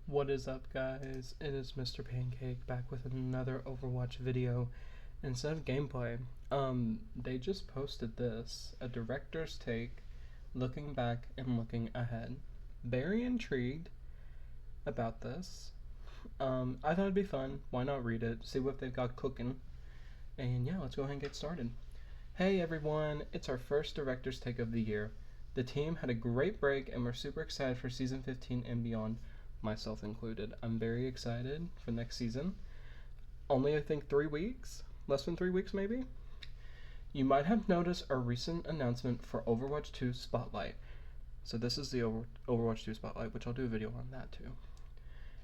What is up, guys? It is Mr.Pancake back with another Overwatch video. Instead of gameplay, they just posted this, a director's take, looking back and looking ahead. Very intrigued about this. I thought it'd be fun. Why not read it, see what they've got cooking, and yeah, let's go ahead and get started. Hey everyone, it's our first director's take of the year. The team had a great break and we're super excited for season 15 and beyond, myself included. I'm very excited for next season. Only I think 3 weeks, less than 3 weeks maybe. You might have noticed our recent announcement for Overwatch 2 Spotlight. So this is the Overwatch 2 Spotlight, which I'll do a video on that too.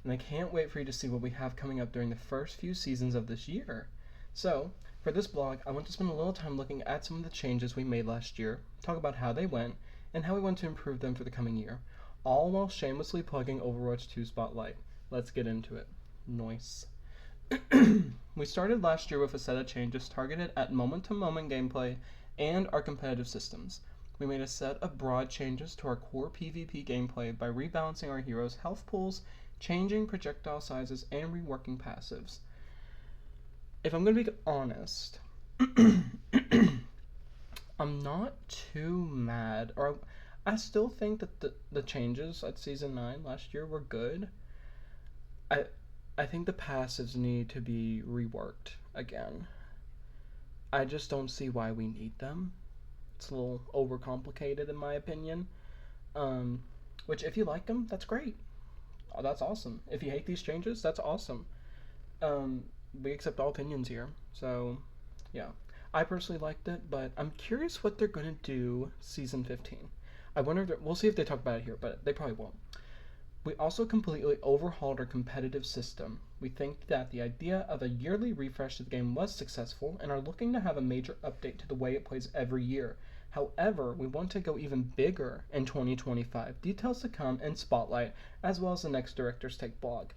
And I can't wait for you to see what we have coming up during the first few seasons of this year. So, for this blog, I want to spend a little time looking at some of the changes we made last year, talk about how they went, and how we want to improve them for the coming year, all while shamelessly plugging Overwatch 2 Spotlight. Let's get into it. Nice. We started last year with a set of changes targeted at moment-to-moment gameplay and our competitive systems. We made a set of broad changes to our core PvP gameplay by rebalancing our heroes' health pools, changing projectile sizes, and reworking passives. If I'm going to be honest, I'm not too mad, or I still think that the changes at Season 9 last year were good. I think the passives need to be reworked again. I just don't see why we need them. It's a little overcomplicated in my opinion. Which if you like them, that's great. Oh, that's awesome. If you hate these changes, that's awesome. We accept all opinions here. So, yeah. I personally liked it, but I'm curious what they're going to do season 15. I wonder if we'll see if they talk about it here, but they probably won't. We also completely overhauled our competitive system. We think that the idea of a yearly refresh of the game was successful and are looking to have a major update to the way it plays every year. However, we want to go even bigger in 2025. Details to come in Spotlight, as well as the next Director's Take blog.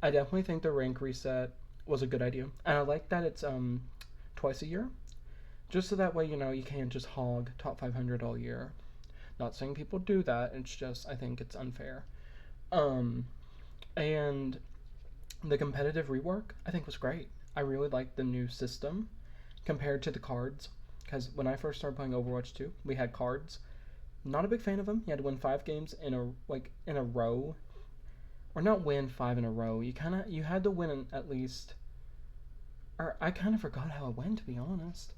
I definitely think the rank reset was a good idea, and I like that it's twice a year, just so that way you can't just hog top 500 all year. Not saying people do that, it's just I think it's unfair. And the competitive rework I think was great. I really liked the new system compared to the cards, because when I first started playing Overwatch 2, we had cards. Not a big fan of them. You had to win 5 games in a row, or not win 5 in a row. You had to win at least. Or I kind of forgot how it went, to be honest.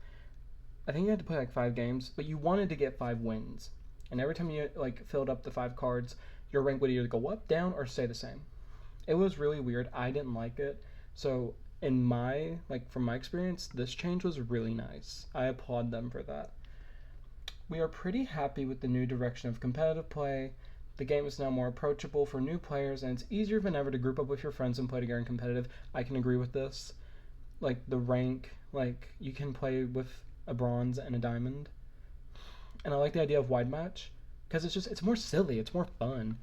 I think you had to play like 5 games, but you wanted to get 5 wins. And every time you filled up the 5 cards, your rank would either go up, down, or stay the same. It was really weird. I didn't like it. So from my experience, this change was really nice. I applaud them for that. We are pretty happy with the new direction of competitive play. The game is now more approachable for new players, and it's easier than ever to group up with your friends and play together in competitive. I can agree with this. The rank, you can play with a bronze and a diamond. And I like the idea of wide match, because it's more silly, it's more fun.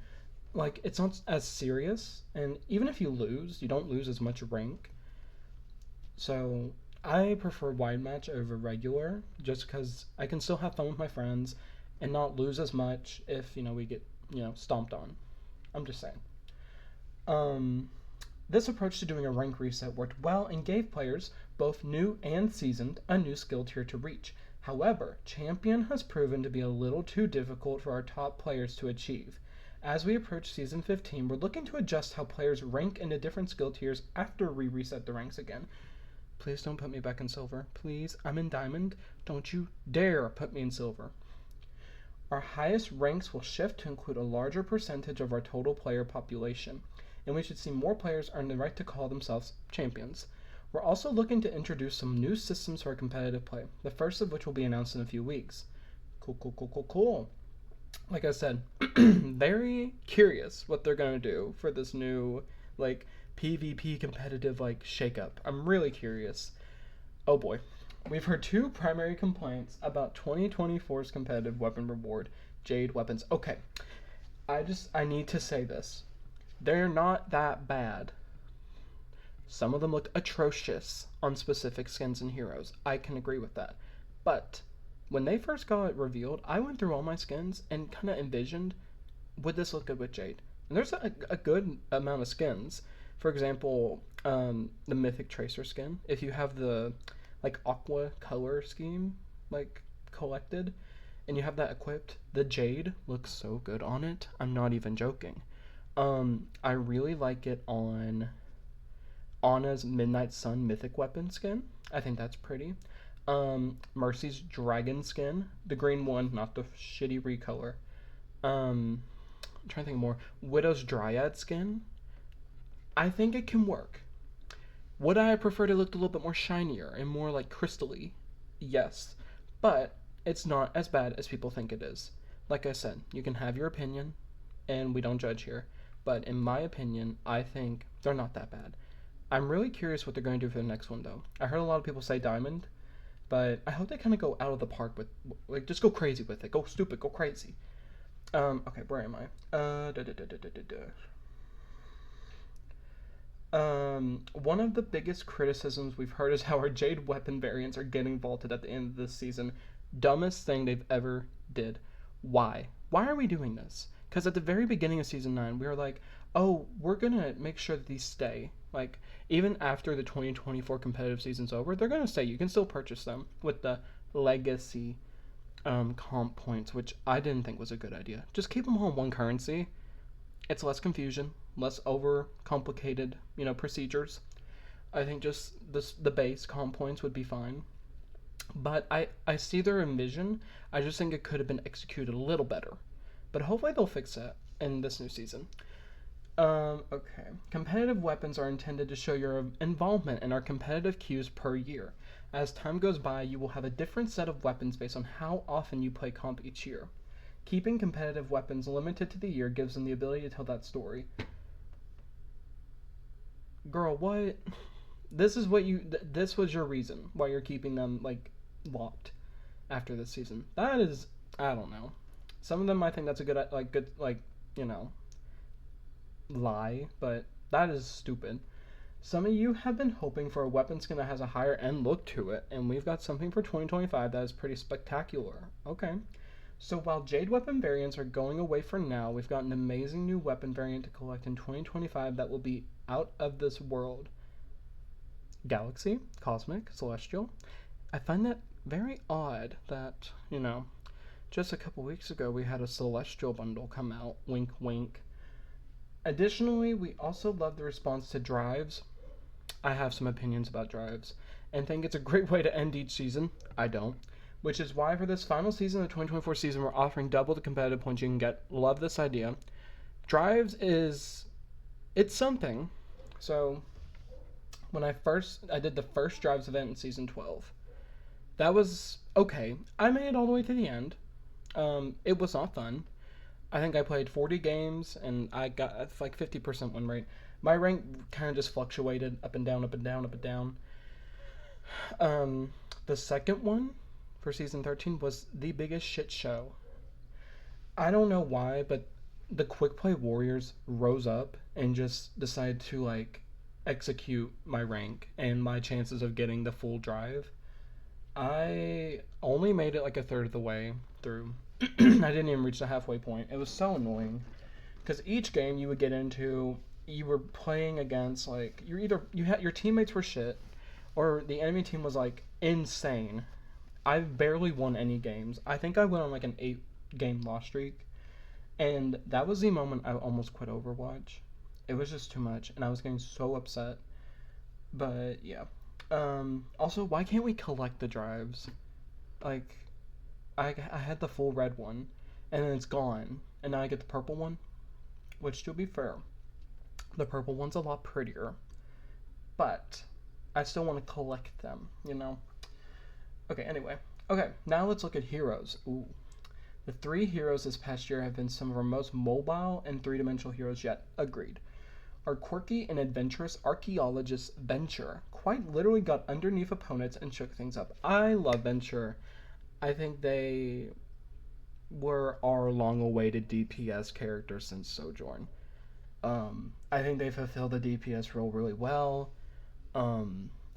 It's not as serious, and even if you lose, you don't lose as much rank. So I prefer wide match over regular, just because I can still have fun with my friends and not lose as much if we get stomped on. I'm just saying. This approach to doing a rank reset worked well and gave players, both new and seasoned, a new skill tier to reach. However, Champion has proven to be a little too difficult for our top players to achieve. As we approach Season 15, we're looking to adjust how players rank into different skill tiers after we reset the ranks again. Please don't put me back in silver. Please, I'm in diamond. Don't you dare put me in silver. Our highest ranks will shift to include a larger percentage of our total player population, and we should see more players earn the right to call themselves champions. We're also looking to introduce some new systems for our competitive play, the first of which will be announced in a few weeks. Cool. Like I said, very curious what they're going to do for this new, PvP competitive, shakeup. I'm really curious. Oh boy. We've heard 2 primary complaints about 2024's competitive weapon reward, Jade weapons. Okay. I need to say this. They're not that bad. Some of them looked atrocious on specific skins and heroes. I can agree with that. But when they first got it revealed, I went through all my skins and kind of envisioned, would this look good with Jade? And there's a good amount of skins. For example, the Mythic Tracer skin. If you have the like aqua color scheme like collected, and you have that equipped, the Jade looks so good on it. I'm not even joking. I really like it on Anna's Midnight Sun Mythic Weapon skin. I think that's pretty. Mercy's Dragon skin, the green one, not the shitty recolor. I'm trying to think more. Widow's Dryad skin. I think it can work. Would I have preferred it looked a little bit more shinier and more like crystally? Yes. But it's not as bad as people think it is. Like I said, you can have your opinion, and we don't judge here. But in my opinion, I think they're not that bad. I'm really curious what they're going to do for the next one, though. I heard a lot of people say Diamond, but I hope they kind of go out of the park with, like, just go crazy with it. Go stupid, go crazy. Okay, where am I? One of the biggest criticisms we've heard is how our Jade weapon variants are getting vaulted at the end of this season. Dumbest thing they've ever did. Why? Why are we doing this? Because at the very beginning of season 9, we were like, oh, we're gonna make sure that these stay. Like, even after the 2024 competitive season's over, they're gonna stay. You can still purchase them with the legacy comp points, which I didn't think was a good idea. Just keep them all in one currency. It's less confusion, less over complicated, procedures. I think just the base comp points would be fine. But I see their vision. I just think it could have been executed a little better. But hopefully they'll fix that in this new season. Okay. Competitive weapons are intended to show your involvement in our competitive queues per year. As time goes by, you will have a different set of weapons based on how often you play comp each year. Keeping competitive weapons limited to the year gives them the ability to tell that story. Girl, what? This was your reason why you're keeping them, like, locked after this season. That is, I don't know. Some of them I think that's a good, lie, but that is stupid. Some of you have been hoping for a weapon skin that has a higher end look to it, and we've got something for 2025 that is pretty spectacular. Okay. So while Jade weapon variants are going away for now, we've got an amazing new weapon variant to collect in 2025 that will be out of this world. Galaxy, Cosmic, Celestial. I find that very odd that, just a couple weeks ago we had a Celestial bundle come out. Wink, wink. Additionally, we also love the response to drives. I have some opinions about drives and think it's a great way to end each season. I don't. Which is why for this final season of the 2024 season, we're offering double the competitive points you can get. Love this idea. Drives it's something. So when I did the first drives event in season 12. That was okay. I made it all the way to the end. It was not fun. I think I played 40 games and I got like 50% win rate. My rank kind of just fluctuated up and down, up and down, up and down. The second one for season 13 was the biggest shit show. I don't know why, but the quick play warriors rose up and just decided to like execute my rank and my chances of getting the full drive. I only made it like a third of the way through. I didn't even reach the halfway point. It was so annoying because each game you would get into, you were playing against like your teammates were shit, or the enemy team was like insane. I barely won any games. I think I went on like an 8-game loss streak, and that was the moment I almost quit Overwatch. It was just too much, and I was getting so upset. But yeah. Also, why can't we collect the drives? Like, I had the full red one, and then it's gone, and now I get the purple one. Which, to be fair, the purple one's a lot prettier, but I still want to collect them, Okay, anyway. Okay, now let's look at heroes. Ooh. The 3 heroes this past year have been some of our most mobile and 3-dimensional heroes yet. Agreed. Our quirky and adventurous archaeologist Venture quite literally got underneath opponents and shook things up. I love Venture. I think they were our long-awaited DPS character since Sojourn. I think they fulfill the DPS role really well.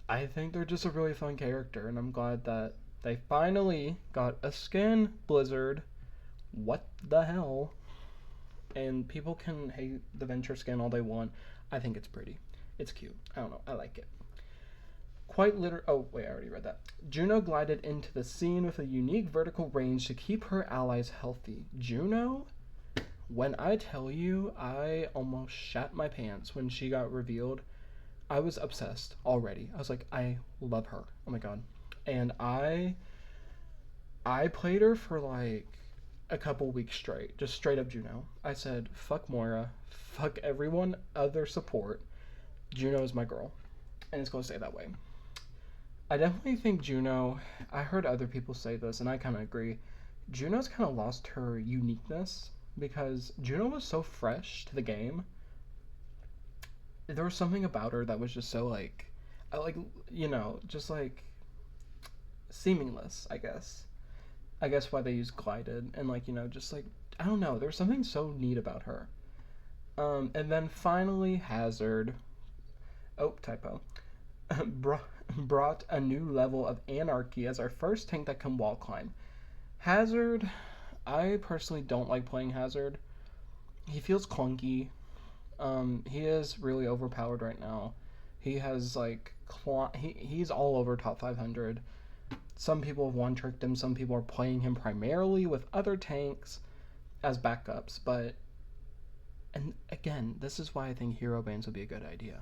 I think they're just a really fun character, and I'm glad that they finally got a skin, Blizzard. What the hell? And people can hate the Venture skin all they want. I think it's pretty. It's cute. I don't know. I like it. Quite literally. Oh, wait, I already read that. Juno glided into the scene with a unique vertical range to keep her allies healthy. Juno? When I tell you, I almost shat my pants when she got revealed. I was obsessed already. I was like, I love her. Oh my god. And I played her for like a couple weeks straight, just straight up Juno. I said, fuck Moira, fuck everyone other support. Juno is my girl, and it's gonna stay that way. I definitely think Juno. I heard other people say this, and I kind of agree. Juno's kind of lost her uniqueness because Juno was so fresh to the game. There was something about her that was just so like, I like, just like seamless. I guess why they use glided and like just like I don't know. There's something so neat about her. And then finally Hazard. Oh, typo. Brought a new level of anarchy as our first tank that can wall climb. Hazard, I personally don't like playing Hazard. He feels clunky. He is really overpowered right now. He has like he's all over top 500. Some people have one tricked him. Some people are playing him primarily with other tanks as backups. But and again, this is why I think hero bans would be a good idea.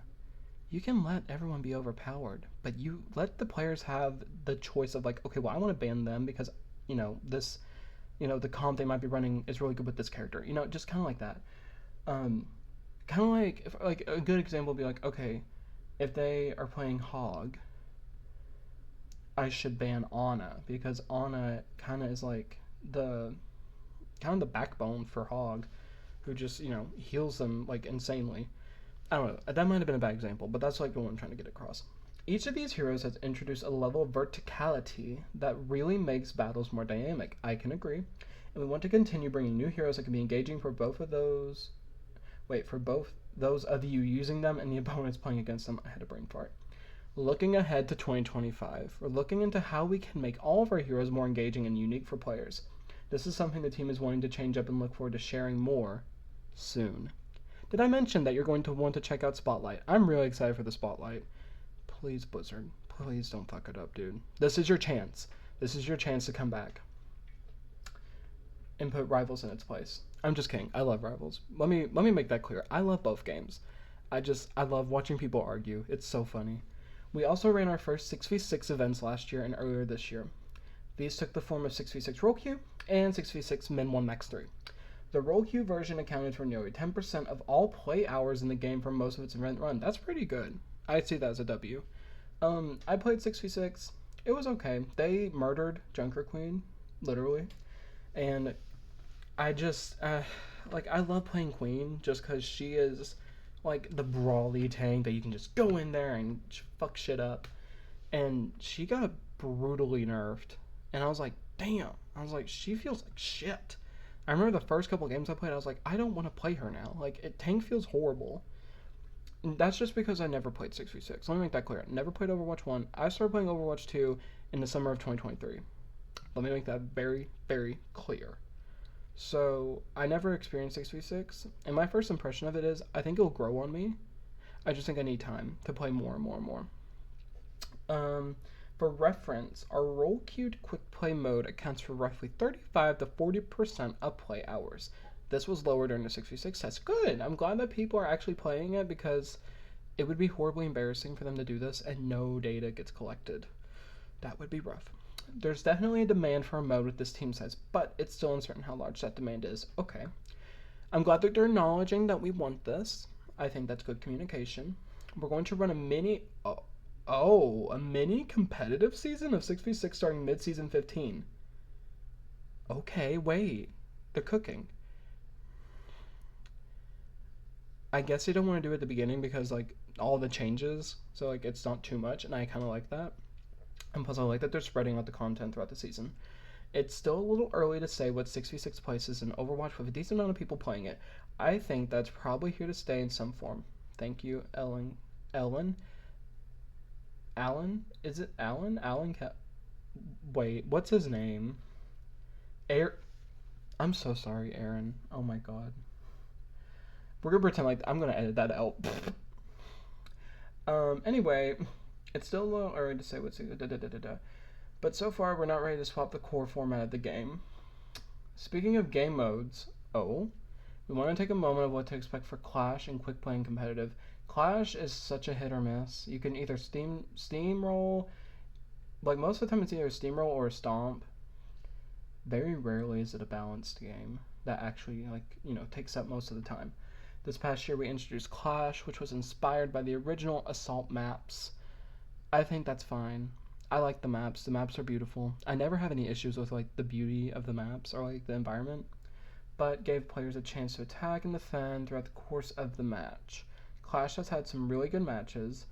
You can let everyone be overpowered, but you let the players have the choice of like, okay, well, I want to ban them because this, the comp they might be running is really good with this character. Just kind of like that. Kind of like like a good example would be like, okay, if they are playing Hog, I should ban Ana because Ana kind of is like the the backbone for Hog, who just heals them like insanely. I don't know. That might have been a bad example, but that's like what I'm trying to get across. Each of these heroes has introduced a level of verticality that really makes battles more dynamic. I can agree. And we want to continue bringing new heroes that can be engaging for both of those. Wait, for both those of you using them and the opponents playing against them. I had a brain fart. Looking ahead to 2025, we're looking into how we can make all of our heroes more engaging and unique for players. This is something the team is wanting to change up and look forward to sharing more soon. Did I mention that you're going to want to check out Spotlight? I'm really excited for the Spotlight. Please, Blizzard. Please don't fuck it up, dude. This is your chance. This is your chance to come back and put Rivals in its place. I'm just kidding. I love Rivals. Let me make that clear. I love both games. I love watching people argue. It's so funny. We also ran our first 6v6 events last year and earlier this year. These took the form of 6v6 Roll Queue and 6v6 Min 1 Max 3. The Roll Queue version accounted for nearly 10% of all play hours in the game for most of its event run. That's pretty good. I see that as a W. I played 6v6. It was okay. They murdered Junker Queen, literally. And I just, I love playing Queen just because she is, like, the brawly tank that you can just go in there and fuck shit up. And she got brutally nerfed. And I was like, damn. I was like, she feels like shit. I remember the first couple games I played, I was like, I don't want to play her now. Like, tank feels horrible. And that's just because I never played 6v6. Let me make that clear. Never played Overwatch 1. I started playing Overwatch 2 in the summer of 2023. Let me make that very, very clear. So, I never experienced 6v6. And my first impression of it is, I think it'll grow on me. I just think I need time to play more and more and more. For reference, our roll queued quick play mode accounts for roughly 35 to 40% of play hours. This was lower during the 6v6 test. Good! I'm glad that people are actually playing it because it would be horribly embarrassing for them to do this and no data gets collected. That would be rough. There's definitely a demand for a mode with this team size, but it's still uncertain how large that demand is. Okay. I'm glad that they're acknowledging that we want this. I think that's good communication. We're going to run a mini competitive season of 6v6 starting mid-season 15. Okay, wait. They're cooking. I guess they don't want to do it at the beginning because, like, all the changes, so, like, it's not too much, and I kind of like that. And plus, I like that they're spreading out the content throughout the season. It's still a little early to say what 6v6 places in Overwatch with a decent amount of people playing it. I think that's probably here to stay in some form. Thank you, Ellen? Alan? Is it Alan? Wait, what's his name? I'm so sorry, Aaron. Oh my god. We're gonna pretend like I'm gonna edit that out. Anyway, it's still a little early to say what's but so far we're not ready to swap the core format of the game. Speaking of game modes, we want to take a moment of what to expect for Clash and Quick Play and Competitive. Clash is such a hit or miss. You can either steamroll, like most of the time it's either a steamroll or a stomp. Very rarely is it a balanced game that actually takes up most of the time. This past year we introduced Clash, which was inspired by the original Assault maps. I think that's fine. I like the maps. The maps are beautiful. I never have any issues with like the beauty of the maps or like the environment, but gave players a chance to attack and defend throughout the course of the match. Clash has had some really good matches.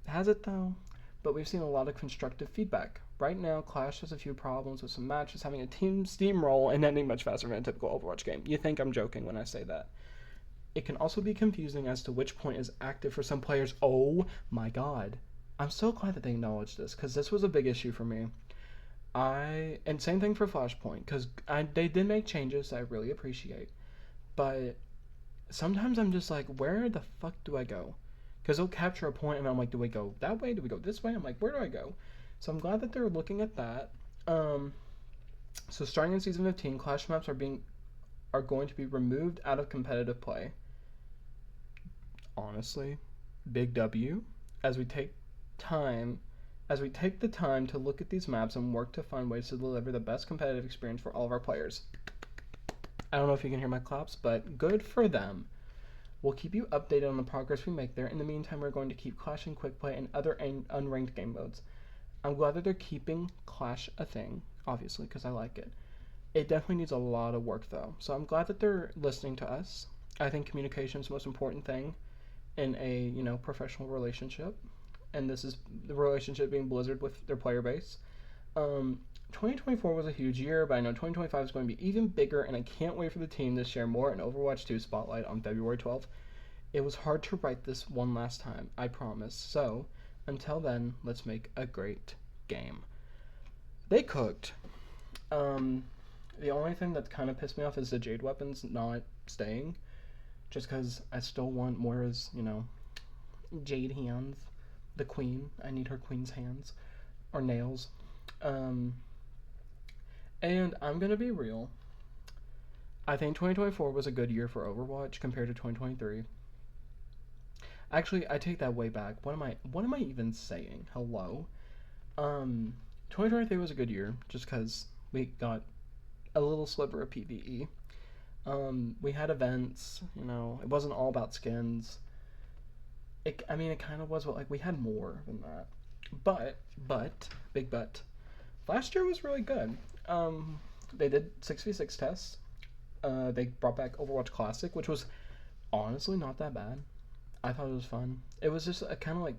Has it though? But we've seen a lot of constructive feedback. Right now, Clash has a few problems with some matches having a team steamroll and ending much faster than a typical Overwatch game. You think I'm joking when I say that. It can also be confusing as to which point is active for some players. Oh my god. I'm so glad that they acknowledged this, because this was a big issue for me. And same thing for Flashpoint, because they did make changes that I really appreciate. But sometimes I'm just like, where the fuck do I go? Because they'll capture a point and I'm like, do we go that way? Do we go this way? I'm like, where do I go? So I'm glad that they're looking at that. So starting in season 15, Clash maps are going to be removed out of competitive play. Honestly, big W, as we take the time to look at these maps and work to find ways to deliver the best competitive experience for all of our players. I don't know if you can hear my claps, but good for them. We'll keep you updated on the progress we make there. In the meantime, we're going to keep Clash and Quick Play and other unranked game modes. I'm glad that they're keeping Clash a thing, obviously, because I like it. It definitely needs a lot of work, though. So I'm glad that they're listening to us. I think communication is the most important thing in a professional relationship, and this is the relationship being Blizzard with their player base. 2024 was a huge year, but I know 2025 is going to be even bigger, and I can't wait for the team to share more in Overwatch 2 Spotlight on February 12th. It was hard to write this one last time, I promise. So, until then, let's make a great game. They cooked. The only thing that kind of pissed me off is the Jade weapons not staying, just because I still want Moira's, Jade hands. The queen. I need her queen's hands. Or nails. And I'm going to be real. I think 2024 was a good year for Overwatch compared to 2023. Actually, I take that way back. What am I even saying? Hello? 2023 was a good year just because we got a little sliver of PvE. We had events, it wasn't all about skins. It kind of was, but like we had more than that. But, big but, last year was really good. They did 6v6 tests. They brought back Overwatch Classic, which was honestly not that bad. I thought it was fun. It was just a kind of like,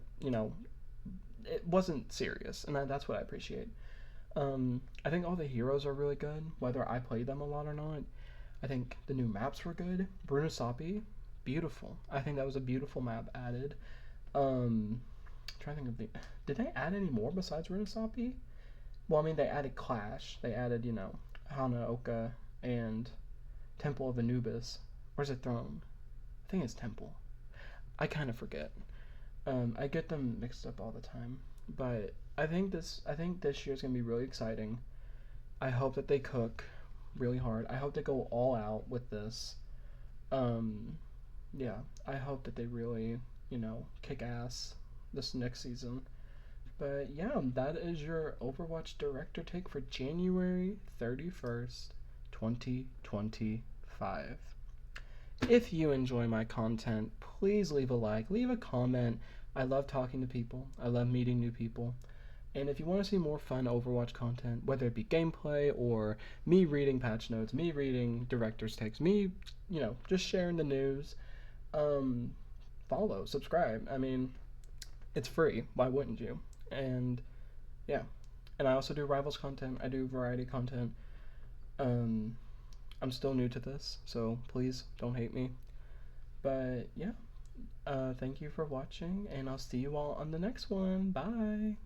it wasn't serious, and that's what I appreciate. I think all the heroes are really good, whether I played them a lot or not. I think the new maps were good. Brunosapi, beautiful. I think that was a beautiful map added. Trying to think of did they add any more besides Brunosapi? Well, they added Clash. They added, Hanaoka and Temple of Anubis. Or is it Throne? I think it's Temple. I kind of forget. I get them mixed up all the time. But I think this year is gonna be really exciting. I hope that they cook really hard. I hope they go all out with this. Yeah, I hope that they really, kick ass this next season. But yeah, that is your Overwatch Director Take for January 31st, 2025. If you enjoy my content, please leave a like, leave a comment. I love talking to people. I love meeting new people. And if you want to see more fun Overwatch content, whether it be gameplay or me reading patch notes, me reading director's takes, me, just sharing the news, follow, subscribe. It's free. Why wouldn't you? And yeah. And I also do Rivals content. I do variety content. I'm still new to this, so please don't hate me. But yeah. Thank you for watching, and I'll see you all on the next one. Bye.